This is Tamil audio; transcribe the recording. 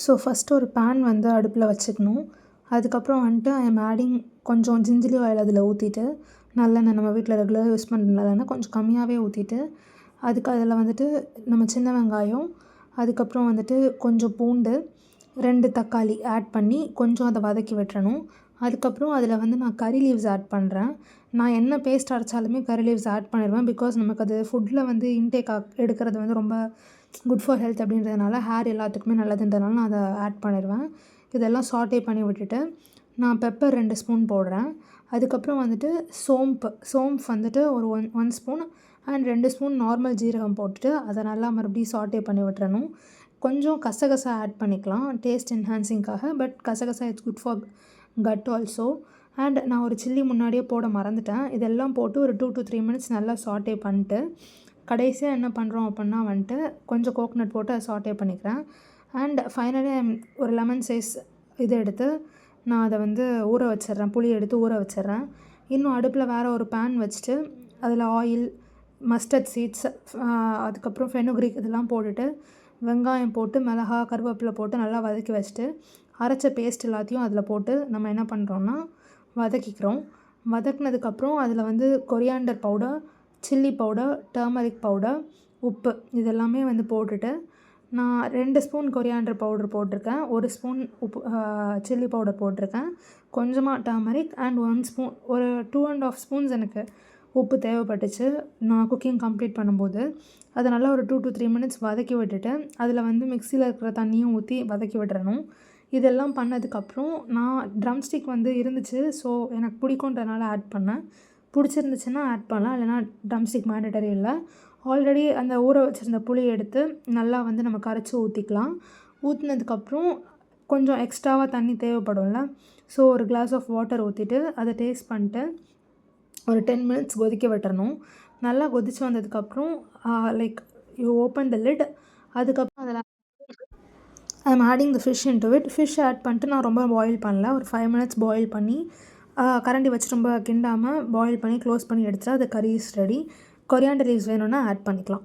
ஸோ ஃபஸ்ட்டு ஒரு பேன் வந்து அடுப்பில் வச்சுக்கணும். அதுக்கப்புறம் வந்துட்டு ஐ எம் ஆடிங் கொஞ்சம் ஜிஞ்சலி ஆயில் அதில் ஊற்றிட்டு, நல்லெண்ணெய் நம்ம வீட்டில் ரெகுலராக யூஸ் பண்ணுற நல்லெண்ணெய் கொஞ்சம் கம்மியாகவே ஊற்றிட்டு, அதுக்கு அதில் வந்துட்டு நம்ம சின்ன வெங்காயம், அதுக்கப்புறம் வந்துட்டு கொஞ்சம் பூண்டு, 2 தக்காளி ஆட் பண்ணி கொஞ்சம் அதை வதக்கி விட்டுறணும். அதுக்கப்புறம் அதில் வந்து நான் கறி லீவ்ஸ் ஆட் பண்ணுறேன். நான் என்ன பேஸ்ட் அரைச்சாலுமே கறி லீவ்ஸ் ஆட் பண்ணிடுவேன். பிகாஸ் நமக்கு அது ஃபுட்டில் வந்து இன்டேக் எடுக்கிறது வந்து ரொம்ப குட் ஃபார் ஹெல்த் அப்படின்றதுனால, ஹேர் எல்லாத்துக்குமே நல்லதுன்றதுனால நான் அதை ஆட் பண்ணிடுவேன். இதெல்லாம் சாட்டே பண்ணி விட்டுட்டு, நான் பெப்பர் 2 ஸ்பூன் போடுறேன். அதுக்கப்புறம் வந்துட்டு சோம்பு வந்துட்டு ஒரு 1 ஸ்பூன் அண்ட் 2 ஸ்பூன் நார்மல் ஜீரகம் போட்டுட்டு, அதை நல்லா மறுபடியும் சாட்டே பண்ணி விட்டுறணும். கொஞ்சம் கசகசா ஆட் பண்ணிக்கலாம் டேஸ்ட் என்ஹான்சிங்காக. பட் கசகசா it's good for cut also. And நான் ஒரு சில்லி முன்னாடியே போட மறந்துட்டேன். இதெல்லாம் போட்டு ஒரு 2 to 3 மினிட்ஸ் நல்லா சாட்டே பண்ணிட்டு, கடைசியாக என்ன பண்ணுறோம் அப்படின்னா வந்துட்டு கொஞ்சம் கோகனட் போட்டு அதை சாட்டே பண்ணிக்கிறேன். அண்ட் ஃபைனலி ஒரு லெமன் சைஸ் இது எடுத்து நான் அதை வந்து ஊற வச்சிடுறேன். புளி எடுத்து ஊற வச்சிடுறேன். இன்னும் அடுப்பில் வேறு ஒரு பேன் வச்சுட்டு அதில் ஆயில், மஸ்டர்ட் சீட்ஸ், அதுக்கப்புறம் ஃபெனுக்ரீக் இதெல்லாம் போட்டுட்டு, வெங்காயம் போட்டு மிளகாய், கருவேப்பிலை போட்டு நல்லா வதக்கி வச்சுட்டு, அரைச்ச பேஸ்ட் எல்லாத்தையும் அதில் போட்டு நம்ம என்ன பண்ணுறோன்னா வதக்கிக்கிறோம். வதக்கினதுக்கப்புறம் அதில் வந்து coriander powder, chilli powder, turmeric powder, உப்பு இதெல்லாமே வந்து போட்டுட்டு, நான் 2 ஸ்பூன் கொரியாண்டர் பவுடர் போட்டிருக்கேன், 1 ஸ்பூன் உப்பு சில்லி பவுடர் போட்டிருக்கேன், கொஞ்சமாக டர்மரிக் அண்ட் 1 ஸ்பூன் ஒரு 2.5 ஸ்பூன்ஸ் எனக்கு உப்பு தேவைப்பட்டுச்சு நான் குக்கிங் கம்ப்ளீட் பண்ணும்போது. அதை நல்லா ஒரு 2 to 3 மினிட்ஸ் வதக்கி விட்டுட்டு, அதில் வந்து மிக்சியில் இருக்கிற தண்ணியும் ஊற்றி வதக்கி விட்டுறணும். இதெல்லாம் பண்ணதுக்கப்புறம் நான் ட்ரம் ஸ்டிக் வந்து இருந்துச்சு. ஸோ எனக்கு பிடிக்குன்றதுனால ஆட் பண்ணேன். பிடிச்சிருந்துச்சுன்னா ஆட் பண்ணலாம், இல்லைனா ட்ரம் ஸ்டிக் மேண்டட்டரி இல்லை. ஆல்ரெடி அந்த ஊற வச்சுருந்த புளி எடுத்து நல்லா வந்து நம்ம கரைச்சி ஊற்றிக்கலாம். ஊற்றினதுக்கப்புறம் கொஞ்சம் எக்ஸ்ட்ராவாக தண்ணி தேவைப்படும்ல. ஸோ ஒரு கிளாஸ் ஆஃப் வாட்டர் ஊற்றிட்டு அதை டேஸ்ட் பண்ணிட்டு ஒரு 10 மினிட்ஸ் கொதிக்க விட்டுறணும். நல்லா கொதித்து வந்ததுக்கப்புறம் like you open the lid. அதுக்கப்புறம் அதில் I am adding the fish into it. Fish add பண்ணிட்டு நான் ரொம்ப பாயில் பண்ணல, ஒரு 5 மினிட்ஸ் பாயில் பண்ணி கரண்டி வச்சு ரொம்ப கிண்டாமல் பாயில் பண்ணி க்ளோஸ் பண்ணி எடுத்துட்டா அது கறி இஸ் ரெடி. கொரியாண்டர் லீவ்ஸ் வேணும்னா ஆட் பண்ணிக்கலாம்.